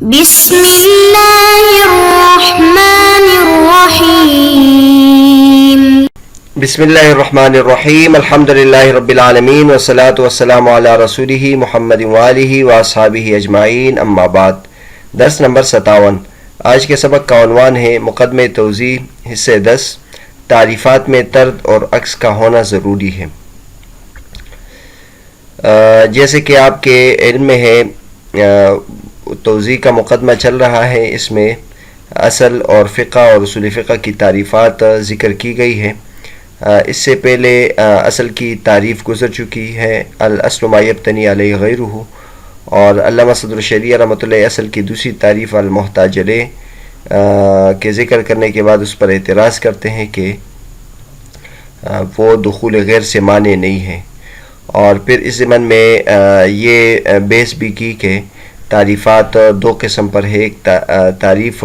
بسم اللہ الرحمن الرحیم بسم اللہ الرحمن الرحیم الحمد للہ رب العالمین والصلاة والسلام علی رسولہ محمد وآلہ واصحابہ اجمعین اما بعد۔ درس نمبر 57۔ آج کے سبق کا عنوان ہے مقدمہ توضیح حصہ 10، تعریفات میں طرد اور عکس کا ہونا ضروری ہے۔ جیسے کہ آپ کے علم میں ہے، توضیح کا مقدمہ چل رہا ہے، اس میں اصل اور فقہ اور اصول فقہ کی تعریفات ذکر کی گئی ہے۔ اس سے پہلے اصل کی تعریف گزر چکی ہے، الاصل ما یبتنی علیہ غیرہ، اور علامہ صدر الشریعہ رحمۃ اللہ اصل کی دوسری تعریف المحتاج علیہ کے ذکر کرنے کے بعد اس پر اعتراض کرتے ہیں کہ وہ دخول غیر سے مانع نہیں ہے۔ اور پھر اس ضمن میں یہ بحث بھی کی کہ تعریفات دو قسم پر ہے، ایک تعریف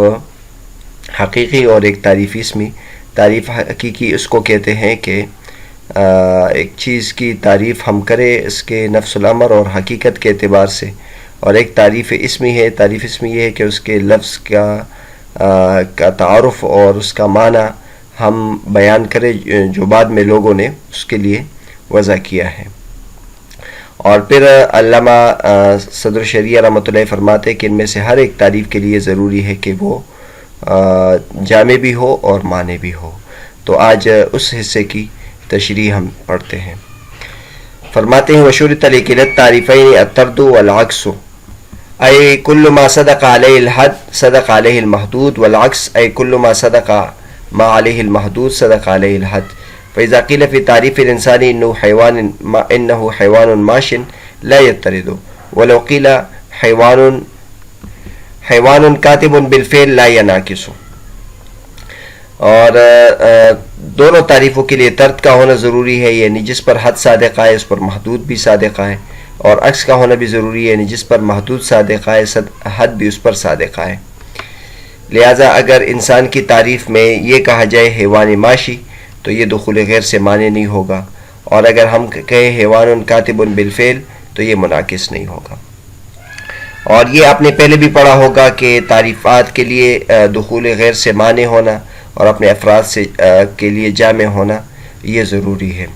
حقیقی اور ایک تعریف اسمی۔ تعریف حقیقی اس کو کہتے ہیں کہ ایک چیز کی تعریف ہم کریں اس کے نفس الامر اور حقیقت کے اعتبار سے، اور ایک تعریف اسمی ہے۔ تعریف اسمی یہ ہے کہ اس کے لفظ کا تعارف اور اس کا معنی ہم بیان کریں جو بعد میں لوگوں نے اس کے لیے وضع کیا ہے۔ اور پھر علامہ صدر شریعہ رحمۃ اللہ فرماتے کہ ان میں سے ہر ایک تعریف کے لیے ضروری ہے کہ وہ جامع بھی ہو اور معنی بھی ہو۔ تو آج اس حصے کی تشریح ہم پڑھتے ہیں۔ فرماتے ہیں وشرط لکلا التعریفین الطرد والعکس، اے کل ما صدق علیہ الحد صدق علیہ المحدود، والعکس اے کل ما صدق ما علیہ المحدود صدق علیہ الحد۔ فإذا قيل في تعريف الإنسان إنه حيوان ماش لا يطرد، ولو قيل حيوان كاتب بالفعل لا ينعكس۔ اور دونوں تعریفوں کے لیے طرد کا ہونا ضروری ہے، یعنی جس پر حد صادقہ ہے اس پر محدود بھی صادقہ ہے، اور عکس کا ہونا بھی ضروری ہے، یعنی جس پر محدود صادقہ ہے حد بھی اس پر صادقہ ہے۔ لہذا اگر انسان کی تعریف میں یہ کہا جائے حیوان ماشی تو یہ دخول غیر سے معنی نہیں ہوگا، اور اگر ہم کہیں حیوان کاتب بالفعل تو یہ منعکس نہیں ہوگا۔ اور یہ آپ نے پہلے بھی پڑھا ہوگا کہ تعریفات کے لیے دخول غیر سے معنی ہونا اور اپنے افراد سے کے لیے جامع ہونا یہ ضروری ہے۔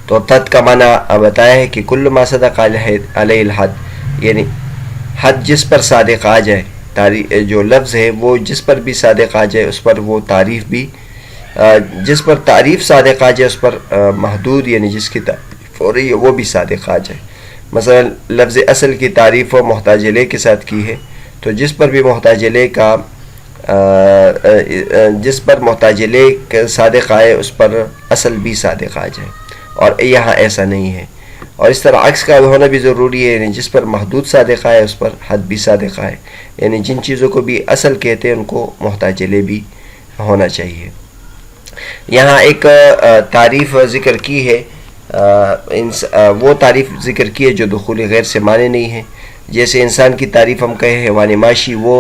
تو طرد کا معنی بتایا ہے کہ کل ما صدق علیہ الحد، یعنی حد جس پر صادق آ جائے، جو لفظ ہے وہ جس پر بھی صادق آ جائے اس پر وہ تعریف بھی، جس پر تعریف صادق آ جائے اس پر محدود یعنی جس کی تعریف ہو رہی ہے وہ بھی صادق آ جائے۔ مثلا لفظ اصل کی تعریف و محتاج الیہ کے ساتھ کی ہے، تو جس پر بھی محتاج الیہ صادق آئے اس پر اصل بھی صادق آ جائے، اور یہاں ایسا نہیں ہے۔ اور اس طرح عکس کا ہونا بھی ضروری ہے، یعنی جس پر محدود صادق آئے اس پر حد بھی صادق آئے، یعنی جن چیزوں کو بھی اصل کہتے ہیں ان کو محتاج الیہ بھی ہونا چاہیے۔ یہاں ایک تعریف ذکر کی ہے، وہ تعریف ذکر کی ہے جو دخول غیر سے معنی نہیں ہے۔ جیسے انسان کی تعریف ہم کہیں حیوان ماشی، وہ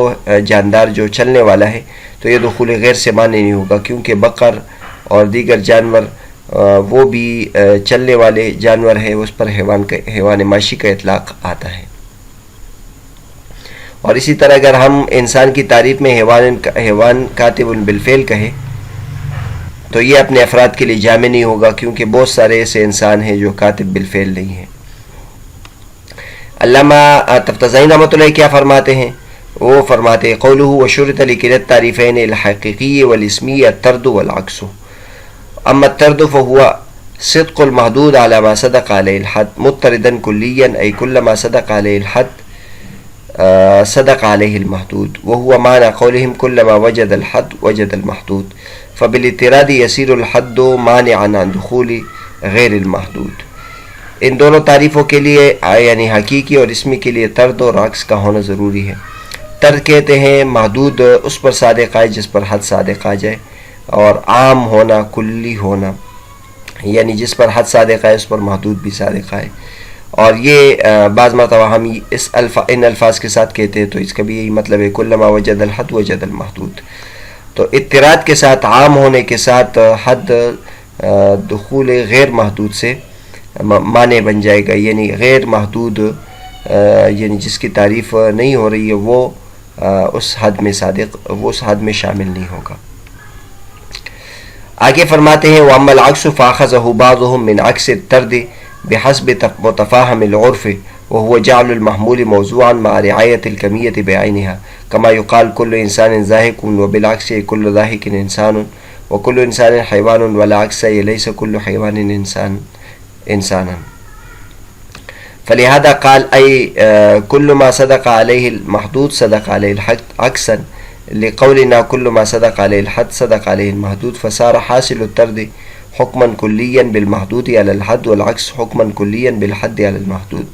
جاندار جو چلنے والا ہے، تو یہ دخول غیر سے معنی نہیں ہوگا، کیونکہ بقر اور دیگر جانور وہ بھی چلنے والے جانور ہیں، اس پر حیوان ماشی کا اطلاق آتا ہے۔ اور اسی طرح اگر ہم انسان کی تعریف میں حیوان کاتب بالفعل کہیں تو یہ اپنے افراد کے لیے جامع نہیں ہوگا، کیونکہ بہت سارے ایسے انسان ہیں جو کاتب بالفعل نہیں ہیں۔ علامہ تفتزانی رحمۃ اللہ کیا فرماتے ہیں؟ وہ فرماتے ہیں قولہ وشرط لکلا التعریفین الحقیقی والاسمی الطرد والعکس، اما الطرد فهو صدق المحدود على ما صدق عليه الحد مضطردا كليا، اي كل ما صدق عليه الحد صدق عليه المحدود، وهو معنى قولهم كلما وجد الحد وجد المحدود، فبالاضطراد يصير الحد مانعا عن دخول غیر المحدود۔ ان دونوں تعریفوں کے لیے یعنی حقیقی اور اسمی کے لیے طرد اور عکس کا ہونا ضروری ہے۔ طرد کہتے ہیں محدود اس پر صادق آئے جس پر حد صادق آ جائے، اور عام ہونا، کلی ہونا، یعنی جس پر حد صادق آئے اس پر محدود بھی صادق آئے۔ اور یہ بعض مرتبہ ہم ان الفاظ کے ساتھ کہتے ہیں تو اس کا بھی یہی مطلب ہے کلما وجد الحد وجد المحدود۔ تو اضطراد کے ساتھ، عام ہونے کے ساتھ حد دخول غیر محدود سے معنی بن جائے گا، یعنی غیر محدود یعنی جس کی تعریف نہیں ہو رہی ہے وہ اس حد میں صادق، وہ اس حد میں شامل نہیں ہوگا۔ آگے فرماتے ہیں وَأَمَّا الْعَكْسُ فَأَخَذَهُ بَعْضُهُم مِّنْ عَكْسِ الطَّرْدِ بِحَسْبِ مُتَفَاهَمِ الْعُرْفِ وهو جعل المحمول موضوعا مع رعاية الكمية بعينها كما يقال كل إنسان ضاحك وبالعكس كل ضاحك إنسان وكل إنسان حيوان والعكس ليس كل حيوان إنسانا، فلهذا قال أي كل ما صدق عليه المحدود صدق عليه الحد عكسا لقولنا كل ما صدق عليه الحد صدق عليه المحدود، فصار حاصل الطرد حكما كليا بالمحدود على الحد والعكس حكما كليا بالحد على المحدود.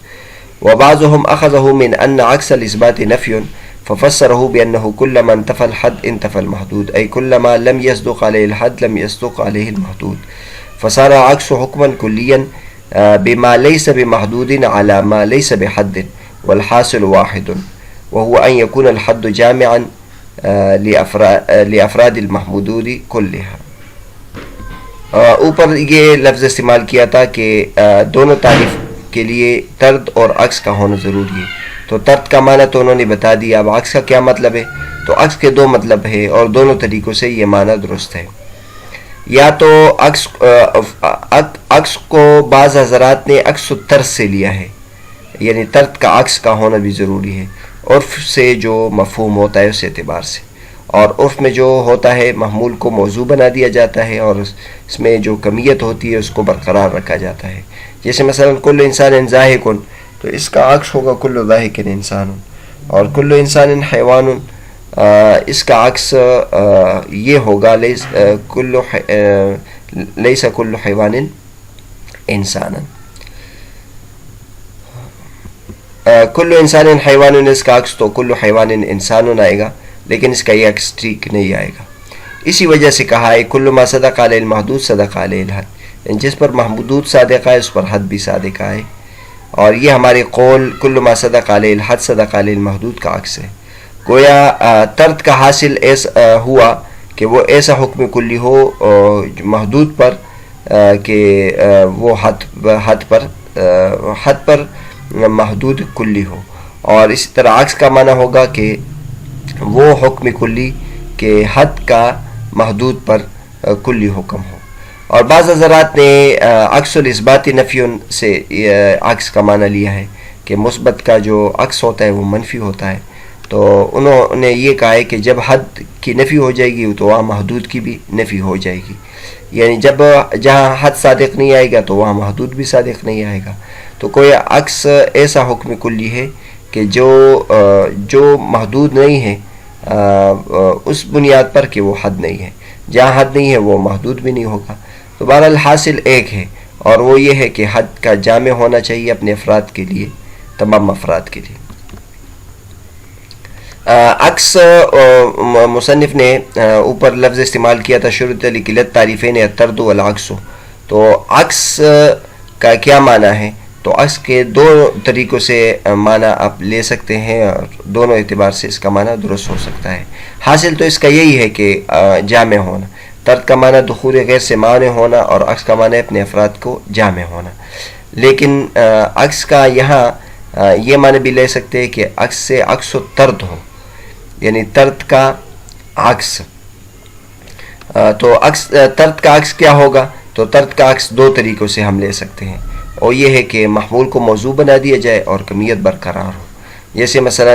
وبعضهم أخذه من أن عكس الإثبات نفي ففسره بأنه كلما انتفى الحد انتفى المحدود، أي كلما لم يصدق عليه الحد لم يصدق عليه المحدود، فصار عكس حكما كليا بما ليس بمحدود على ما ليس بحد، والحاصل واحد وهو أن يكون الحد جامعا لأفراد المحمودود كلها۔ اوپر یہ لفظ استعمال کیا تھا کہ دونوں تعریف کے لیے طرد اور عکس کا ہونا ضروری ہے، تو طرد کا معنی تو انہوں نے بتا دیا، اب عکس کا کیا مطلب ہے؟ تو عکس کے دو مطلب ہے اور دونوں طریقوں سے یہ معنی درست ہے۔ یا تو عکس کو بعض حضرات نے عکس و طرد سے لیا ہے، یعنی طرد کا عکس کا ہونا بھی ضروری ہے، عرف سے جو مفہوم ہوتا ہے اس اعتبار سے، اور عرف میں جو ہوتا ہے محمول کو موضوع بنا دیا جاتا ہے اور اس میں جو کمیت ہوتی ہے اس کو برقرار رکھا جاتا ہے۔ جیسے مثلا کل انسان ضاحک، تو اس کا عکس ہوگا کل ضاحک انسان، اور کل انسان حیوان، اس کا عکس یہ ہوگا لیس کل حیوان انسانا۔ کل انسان حیوان، اس کا عکس تو کل حیوان انسان آئے گا، لیکن اس کا یہ عکس ٹھیک نہیں آئے گا۔ اسی وجہ سے کہا ہے کل ما صدق علیہ المحدود صدق علیہ الحد، جس پر محدود صادق ہے اس پر حد بھی صادق ہے، اور یہ ہمارے قول کل ما صدق علیہ الحد صدق علیہ المحدود کا عکس ہے۔ گویا طرد کا حاصل ایسا ہوا کہ وہ ایسا حکم کلی ہو محدود پر کہ وہ حد پر محدود کلی ہو، اور اسی طرح عکس کا معنی ہوگا کہ وہ حکم کلی کہ حد کا محدود پر کلی حکم ہو۔ اور بعض حضرات نے عکس الاثبات نفی سے عکس کا معنی لیا ہے کہ مثبت کا جو عکس ہوتا ہے وہ منفی ہوتا ہے، تو انہوں نے یہ کہا ہے کہ جب حد کی نفی ہو جائے گی تو وہاں محدود کی بھی نفی ہو جائے گی، یعنی جب جہاں حد صادق نہیں آئے گا تو وہاں محدود بھی صادق نہیں آئے گا۔ تو کوئی عکس ایسا حکم کلی ہے کہ جو محدود نہیں ہے اس بنیاد پر کہ وہ حد نہیں ہے، جہاں حد نہیں ہے وہ محدود بھی نہیں ہوگا۔ تو بہرحال حاصل ایک ہے، اور وہ یہ ہے کہ حد کا جامع ہونا چاہیے اپنے افراد کے لیے، تمام افراد کے لیے۔ عکس مصنف نے اوپر لفظ استعمال کیا تھا شرط لقلت تعریفین الطرد والعکس، تو عکس کا کیا معنی ہے؟ تو عکس کے دو طریقوں سے معنی آپ لے سکتے ہیں، اور دونوں اعتبار سے اس کا معنی درست ہو سکتا ہے۔ حاصل تو اس کا یہی ہے کہ جامع ہونا، طرد کا معنی دخول غیر سے معنی ہونا، اور عکس کا معنی اپنے افراد کو جامع ہونا۔ لیکن عکس کا یہاں یہ معنی بھی لے سکتے ہیں کہ عکس سے عکس و طرد ہو، یعنی طرد کا عکس۔ تو طرد کا عکس کیا ہوگا؟ تو طرد کا عکس دو طریقوں سے ہم لے سکتے ہیں، اور یہ ہے کہ محمول کو موضوع بنا دیا جائے اور کمیت برقرار ہو۔ جیسے مثلا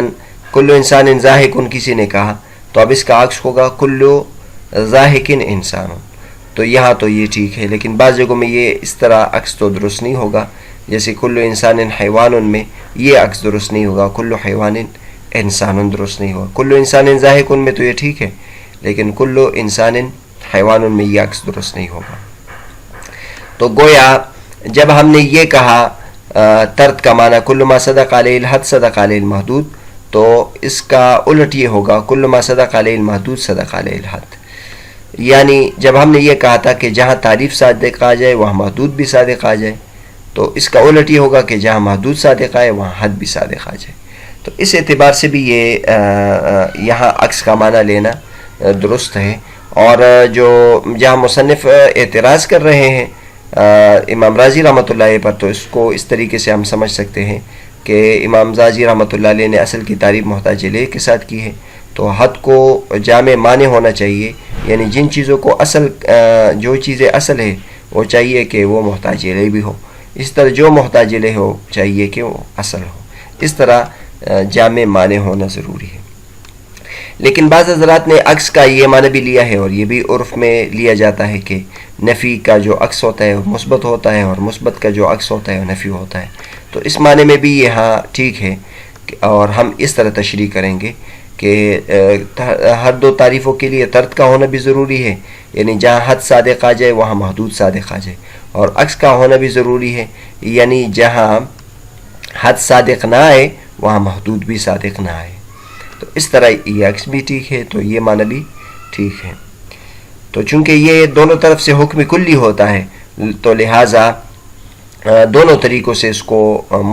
کل انسان ضاحک کسی نے کہا، تو اب اس کا عکس ہوگا کل ضاحک انسان، تو یہاں تو یہ ٹھیک ہے، لیکن بعض جگہوں میں یہ اس طرح عکس تو درست نہیں ہوگا، جیسے کل انسان حیوان میں یہ عکس درست نہیں ہوگا، کل حیوان انسان درست نہیں ہوگا۔ کل انسان ضاحک میں تو یہ ٹھیک ہے، لیکن کل انسان حیوان میں یہ عکس درست نہیں ہوگا۔ تو گویا جب ہم نے یہ کہا طرد کا معنی کل ما صدق علیہ الحد صدق علیہ المحدود، تو اس کا الٹ یہ ہوگا کل ما صدق علیہ المحدود صدق علیہ الحد، یعنی جب ہم نے یہ کہا تھا کہ جہاں تعریف صادق آ جائے وہاں محدود بھی صادق آ جائے، تو اس کا الٹ یہ ہوگا کہ جہاں محدود صادق آئے وہاں حد بھی صادق آ جائے۔ تو اس اعتبار سے بھی یہ یہاں عکس کا معنی لینا درست ہے۔ اور جو جہاں مصنف اعتراض کر رہے ہیں امام راضی رحمۃ اللہ پر، تو اس کو اس طریقے سے ہم سمجھ سکتے ہیں کہ امام زاجی رحمۃ اللہ علیہ نے اصل کی تعریف محتاج الیہ کے ساتھ کی ہے، تو حد کو جامع معنی ہونا چاہیے، یعنی جن چیزوں کو اصل جو چیزیں اصل ہے وہ چاہیے کہ وہ محتاج الیہ بھی ہو، اس طرح جو محتاج الیہ ہو چاہیے کہ وہ اصل ہو، اس طرح جامع معنی ہونا ضروری ہے۔ لیکن بعض حضرات نے عکس کا یہ معنی بھی لیا ہے، اور یہ بھی عرف میں لیا جاتا ہے کہ نفی کا جو عکس ہوتا ہے وہ مثبت ہوتا ہے، اور مثبت کا جو عکس ہوتا ہے وہ نفی ہوتا ہے، تو اس معنی میں بھی یہاں ٹھیک ہے، اور ہم اس طرح تشریح کریں گے کہ ہر دو تعریفوں کے لیے طرد کا ہونا بھی ضروری ہے، یعنی جہاں حد صادق آ جائے وہاں محدود صادق آ جائے، اور عکس کا ہونا بھی ضروری ہے، یعنی جہاں حد صادق نہ آئے وہاں محدود بھی صادق نہ آئے، تو اس طرح یہ عکس بھی ٹھیک ہے، تو یہ معنی بھی ٹھیک ہے۔ تو چونکہ یہ دونوں طرف سے حکم کلی ہوتا ہے، تو لہٰذا دونوں طریقوں سے اس کو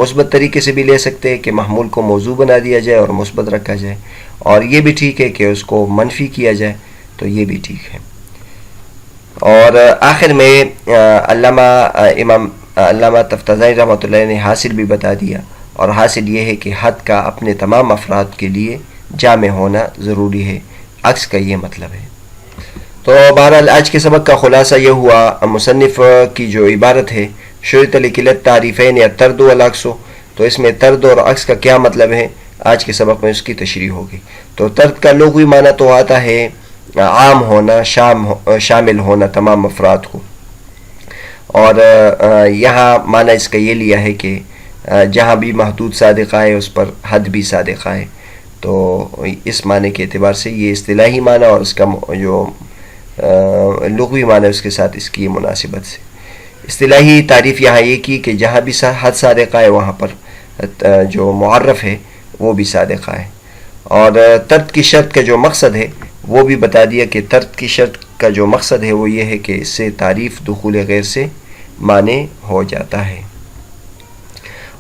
مثبت طریقے سے بھی لے سکتے ہیں کہ محمول کو موضوع بنا دیا جائے اور مثبت رکھا جائے، اور یہ بھی ٹھیک ہے کہ اس کو منفی کیا جائے، تو یہ بھی ٹھیک ہے۔ اور آخر میں علامہ تفتازانی رحمۃ اللہ نے حاصل بھی بتا دیا، اور حاصل یہ ہے کہ حد کا اپنے تمام افراد کے لیے جامع ہونا ضروری ہے، عکس کا یہ مطلب ہے۔ تو بہرحال آج کے سبق کا خلاصہ یہ ہوا، مصنف کی جو عبارت ہے شرط لکلت تعریفین یا طرد والعکس، تو اس میں طرد اور عکس کا کیا مطلب ہے، آج کے سبق میں اس کی تشریح ہوگی۔ تو طرد کا لغوی معنی تو آتا ہے عام ہونا، شامل ہونا تمام افراد کو، اور یہاں معنی اس کا یہ لیا ہے کہ جہاں بھی محدود صادق آئے اس پر حد بھی صادق آئے، تو اس معنی کے اعتبار سے یہ اصطلاحی معنی اور اس کا جو لغوی معنی اس کے ساتھ اس کی مناسبت سے اصطلاحی تعریف یہاں یہ کی کہ جہاں بھی حد صادق آئے وہاں پر جو معرف ہے وہ بھی صادق آئے، اور طرد کی شرط کا جو مقصد ہے وہ بھی بتا دیا کہ طرد کی شرط کا جو مقصد ہے وہ یہ ہے کہ اس سے تعریف دخول غیر سے معنی ہو جاتا ہے۔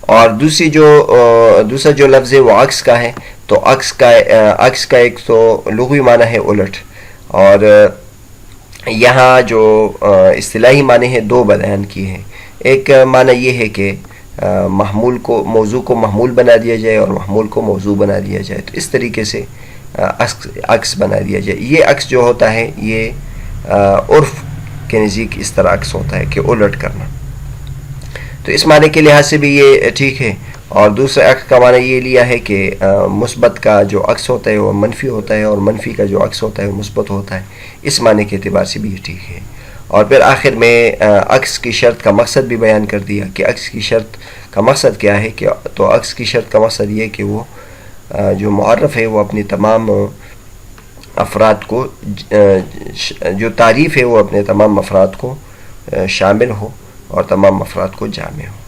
اور دوسرا جو لفظ ہے وہ عکس کا ہے، تو عکس کا ایک تو لغوی معنی ہے الٹ، اور یہاں جو اصطلاحی معنی ہے دو بیان کیے ہیں۔ ایک معنی یہ ہے کہ محمول کو موضوع کو محمول بنا دیا جائے اور محمول کو موضوع بنا دیا جائے، تو اس طریقے سے عکس بنا دیا جائے۔ یہ عکس جو ہوتا ہے یہ عرف کے نزدیک اس طرح عکس ہوتا ہے کہ الٹ کرنا، تو اس معنی کے لحاظ سے بھی یہ ٹھیک ہے۔ اور دوسرا عکس کا معنی یہ لیا ہے کہ مثبت کا جو عکس ہوتا ہے وہ منفی ہوتا ہے، اور منفی کا جو عکس ہوتا ہے وہ مثبت ہوتا ہے، اس معنی کے اعتبار سے بھی یہ ٹھیک ہے۔ اور پھر آخر میں عکس کی شرط کا مقصد بھی بیان کر دیا کہ عکس کی شرط کا مقصد کیا ہے، کہ تو عکس کی شرط کا مقصد یہ کہ وہ جو معرف ہے وہ اپنی تمام افراد کو، جو تعریف ہے وہ اپنے تمام افراد کو شامل ہو اور تمام افراد کو جامع ہو۔